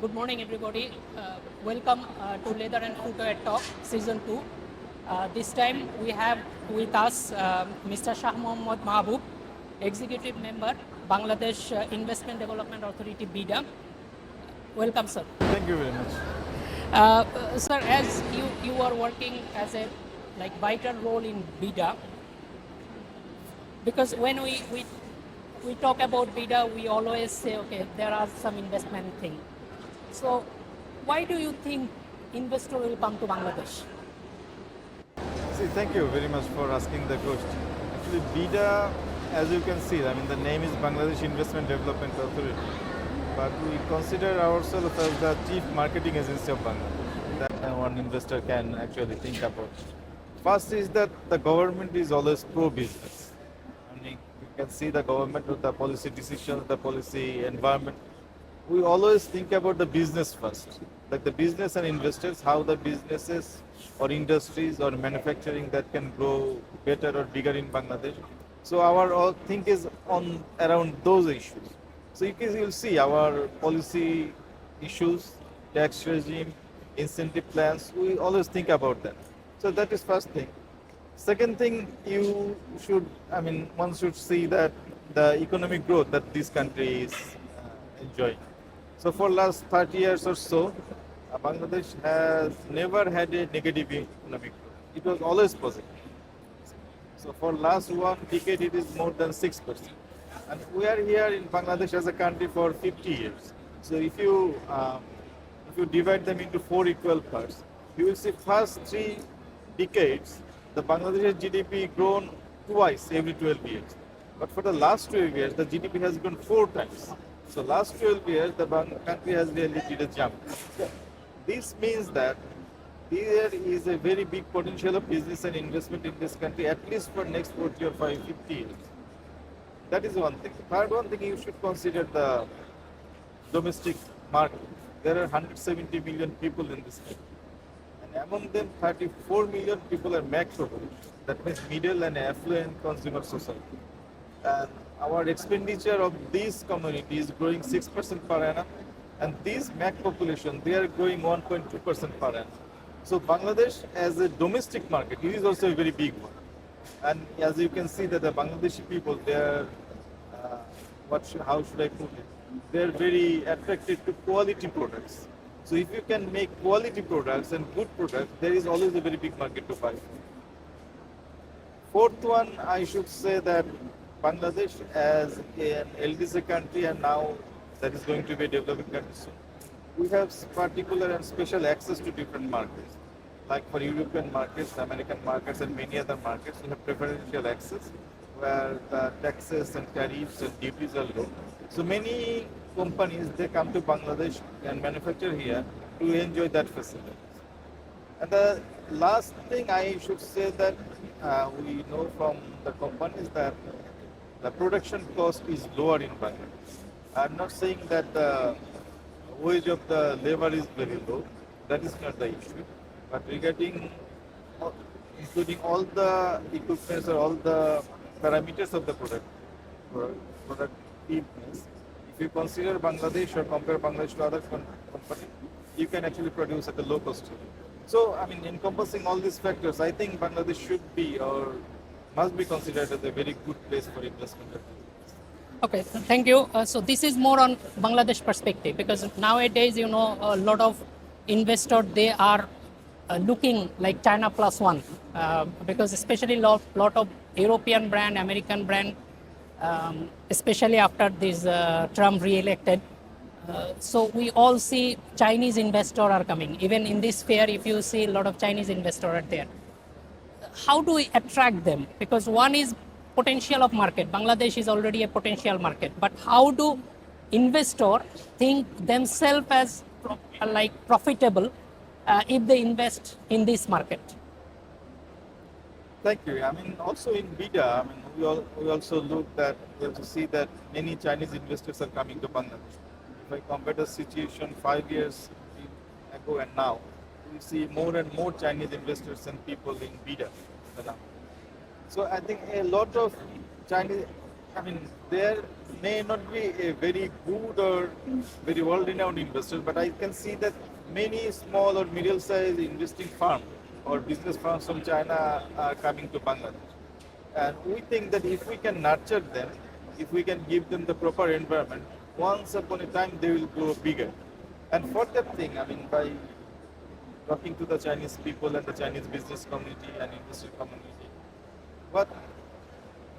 Good morning, everybody. Welcome to Leather and Footwear Talk, Season 2. This time we have with us Mr. Shah Mohammad Mahboob, Executive Member, Bangladesh Investment Development Authority, BIDA. Welcome, sir. Thank you very much. Sir, as you are working as a vital role in BIDA, because when we talk about BIDA, we always say, okay, there are some investment thing. So why do you think investor will come to Bangladesh? See, thank you very much for asking the question. Actually, BIDA, as you can see, the name is Bangladesh Investment Development Authority, but we consider ourselves as the chief marketing agency of Bangladesh. That one investor can actually think about. First is that the government is always pro-business. You can see the government with the policy decisions, the policy environment. We always think about the business first, like the business and investors, how the businesses or industries or manufacturing that can grow better or bigger in Bangladesh. So our all think is on around those issues. So you'll see our policy issues, tax regime, incentive plans, we always think about that. So that is first thing. Second thing, one should see that the economic growth that this country is enjoying. So for last 30 years or so, Bangladesh has never had a negative economic growth. It was always positive. So for last one decade, it is more than 6%. And we are here in Bangladesh as a country for 50 years. So if you divide them into 4 equal parts, you will see first 3 decades, the Bangladesh GDP grown twice every 12 years. But for the last 12 years, the GDP has grown 4 times. So last 12 years, the country has really did a jump. So this means that there is a very big potential of business and investment in this country, at least for next 40 or 50 years. That is one thing. Third one thing, you should consider the domestic market. There are 170 million people in this country. And among them, 34 million people are macro. That means middle and affluent consumer society. And our expenditure of this community is growing 6% per annum, and this MAC population, they are growing 1.2% per annum. So Bangladesh as a domestic market, it is also a very big one. And as you can see that the Bangladeshi people, they are, how should I put it? They are very attracted to quality products. So if you can make quality products and good products, there is always a very big market to buy. Fourth one, I should say that Bangladesh as an LDC country, and now that is going to be a developing country soon, we have particular and special access to different markets. Like for European markets, American markets, and many other markets, we have preferential access where the taxes and tariffs and duties are low. So many companies, they come to Bangladesh and manufacture here to enjoy that facility. And the last thing I should say that we know from the companies that the production cost is lower in Bangladesh. I'm not saying that the wage of the labor is very low. That is not the issue. But regarding including all the equipments or all the parameters of the productiveness, if you consider Bangladesh or compare Bangladesh to other companies, you can actually produce at a low cost. So, encompassing all these factors, I think Bangladesh should be or must be considered as a very good place for investment. Okay, thank you. So this is more on Bangladesh perspective, because nowadays, a lot of investors, they are looking like China plus one, because especially lot of European brand, American brand, especially after this Trump re-elected. So we all see Chinese investors are coming. Even in this fair, if you see a lot of Chinese investors are there. How do we attract them? Because one is potential of market. Bangladesh is already a potential market. But how do investors think themselves as profitable if they invest in this market? Thank you. Also in BIDA, we also look that we have to see that many Chinese investors are coming to Bangladesh. If I compare the situation 5 years ago and now, we see more and more Chinese investors and people in BIDA. So I think a lot of Chinese I mean, there may not be a very good or very world-renowned investor, but I can see that many small or middle-sized investing firms or business firms from China are coming to Bangladesh. And we think that if we can nurture them, if we can give them the proper environment, once upon a time they will grow bigger. And for that thing, I mean, by talking to the Chinese people and the Chinese business community and industry community, what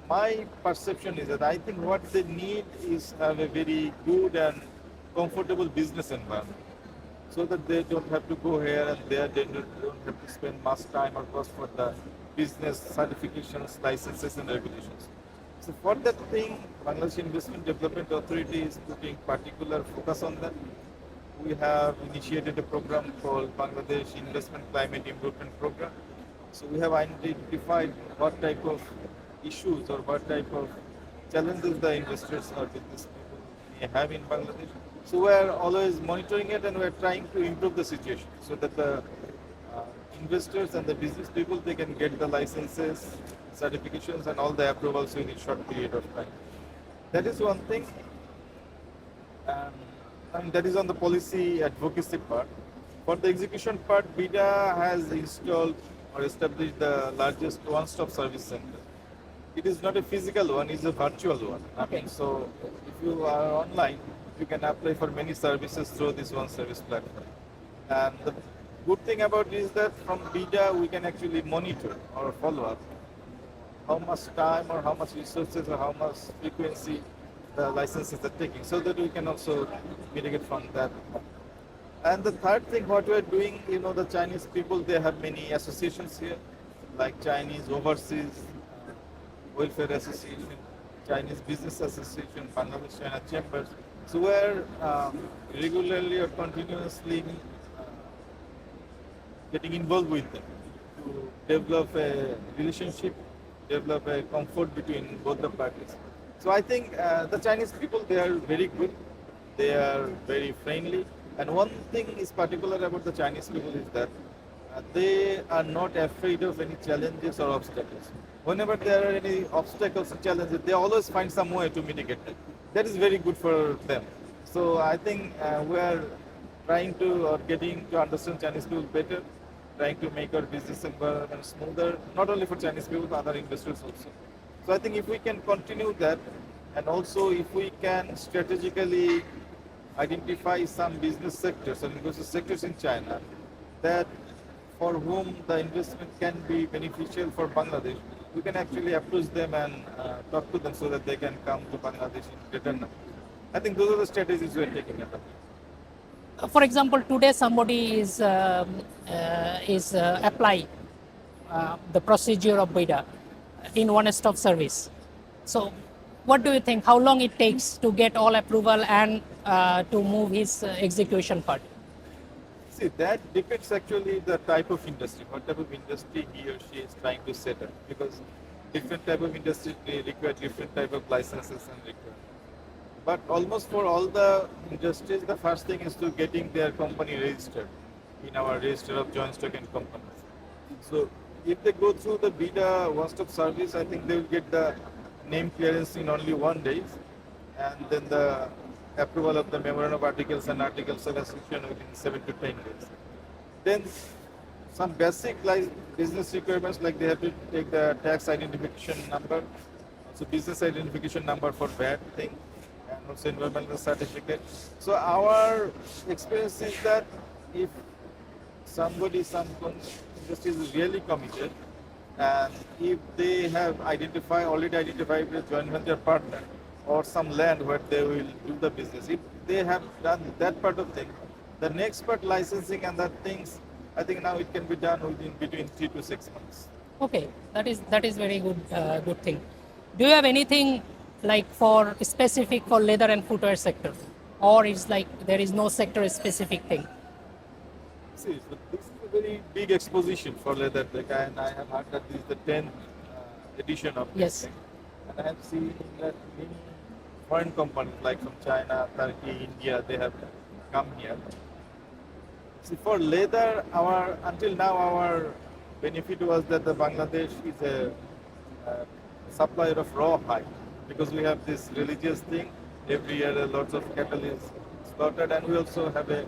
my perception is that I think what they need is have a very good and comfortable business environment, so that they don't have to go here and there, they don't have to spend much time or cost for the business certifications, licenses and regulations. So for that thing, Bangladesh Investment Development Authority is putting particular focus on that. We have initiated a program called Bangladesh Investment Climate Improvement Program. So we have identified what type of issues or what type of challenges the investors or business people may have in Bangladesh. So we are always monitoring it and we are trying to improve the situation so that the investors and the business people, they can get the licenses, certifications and all the approvals in a short period of time. That is one thing. And that is on the policy advocacy part. For the execution part, BIDA has installed or established the largest one-stop service center. It is not a physical one, it's a virtual one. I mean, so if you are online, you can apply for many services through this one service platform. And the good thing about it is that from BIDA, we can actually monitor or follow up how much time or how much resources or how much frequency the licenses are taking, so that we can also mitigate from that. And the third thing, what we are doing, the Chinese people, they have many associations here, like Chinese Overseas Welfare Association, Chinese Business Association, Bangladesh China Chambers. So we are regularly or continuously getting involved with them to develop a relationship, develop a comfort between both the parties. So I think the Chinese people, they are very good, they are very friendly. And one thing is particular about the Chinese people is that they are not afraid of any challenges or obstacles. Whenever there are any obstacles or challenges, they always find some way to mitigate them. That is very good for them. So I think we are trying to or getting to understand Chinese people better, trying to make our business environment smoother, not only for Chinese people, but other investors also. So I think if we can continue that, and also if we can strategically identify some business sectors or business sectors in China that for whom the investment can be beneficial for Bangladesh, we can actually approach them and talk to them so that they can come to Bangladesh in greater number. I think those are the strategies we are taking at the moment. For example, today somebody is apply the procedure of BIDA in one-stop service. So what do you think? How long it takes to get all approval and to move his execution part? See, that depends actually the type of industry, what type of industry he or she is trying to set up, because different type of industry require different type of licenses and requirements. But almost for all the industries, the first thing is to getting their company registered in our register of joint stock and companies. So if they go through the BIDA one-stop service, I think they will get the name clearance in only 1 day, and then the approval of the memorandum of articles and articles of association within 7 to 10 days. Then some basic business requirements, like they have to take the tax identification number, so business identification number for VAT thing, and also environmental certificate. So our experience is that if some industry is really committed, and if they have already identified a joint venture partner or some land where they will do the business, if they have done that part of thing, the next part, licensing and that things, I think now it can be done within between 3 to 6 months. Okay, that is very good thing. Do you have anything like for specific for leather and footwear sector, or it's like there is no sector specific thing? See, so this is a very big exposition for leather tech, and I have heard that this is the 10th edition of this Yes. thing. And I have seen that many foreign companies like from China, Turkey, India, they have come here. See, for leather, until now our benefit was that the Bangladesh is a supplier of raw hide. because we have this religious thing. Every year, lots of cattle is slaughtered, and we also have a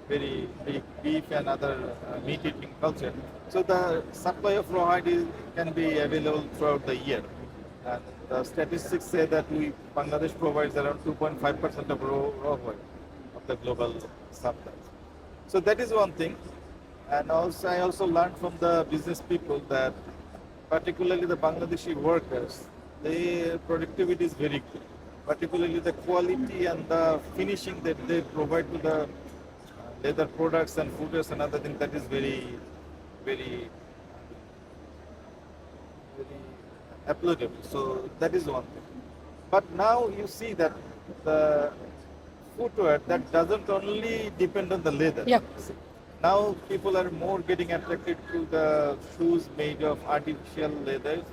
very big beef and other meat eating culture. So the supply of rawhide can be available throughout the year. And the statistics say that Bangladesh provides around 2.5% of rawhide of the global supply. So that is one thing. And also, I also learned from the business people that particularly the Bangladeshi workers, their productivity is very good. Particularly the quality and the finishing that they provide to the leather products and footwear and other things, that is very, very, very applicable. So that is one thing. But now you see that the footwear that doesn't only depend on the leather. Yeah. Now people are more getting attracted to the shoes made of artificial leathers,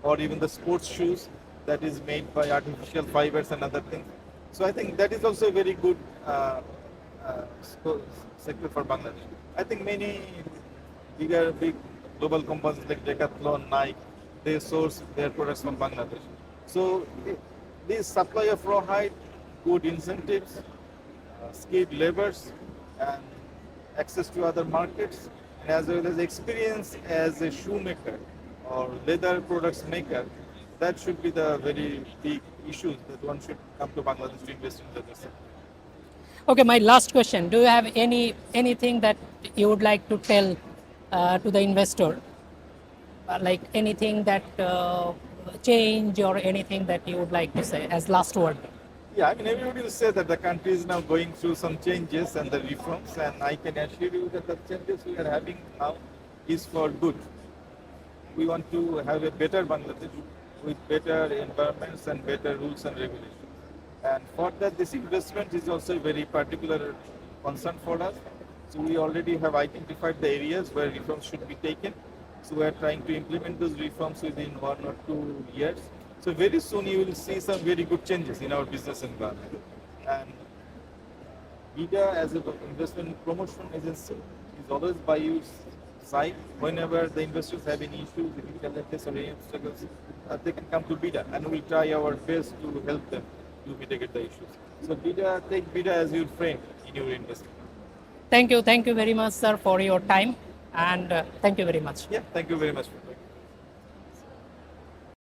or even the sports shoes that is made by artificial fibers and other things. So I think that is also a very good sector for Bangladesh. I think many big global companies like Decathlon, Nike, they source their products from Bangladesh. So this supply of rawhide, good incentives, skilled laborers, and access to other markets, and as well as experience as a shoemaker or leather products maker, that should be the very big issues that one should come to Bangladesh to invest in leather sector. Okay, my last question. Do you have anything that you would like to tell to the investor? Like anything that change or anything that you would like to say as last word? Yeah, I mean, everybody will say that the country is now going through some changes and the reforms, and I can assure you that the changes we are having now is for good. We want to have a better Bangladesh with better environments and better rules and regulations. And for that, this investment is also a very particular concern for us. So we already have identified the areas where reforms should be taken. So we are trying to implement those reforms within 1 or 2 years. So very soon you will see some very good changes in our business environment. And BIDA as an investment promotion agency is always by your side. Whenever the investors have any issues, difficulties or any obstacles, they can come to BIDA, and we will try our best to help them to mitigate the issues. So BIDA, take BIDA as your friend in your investment. Thank you very much, sir, for your time, and thank you very much. Yeah, thank you very much.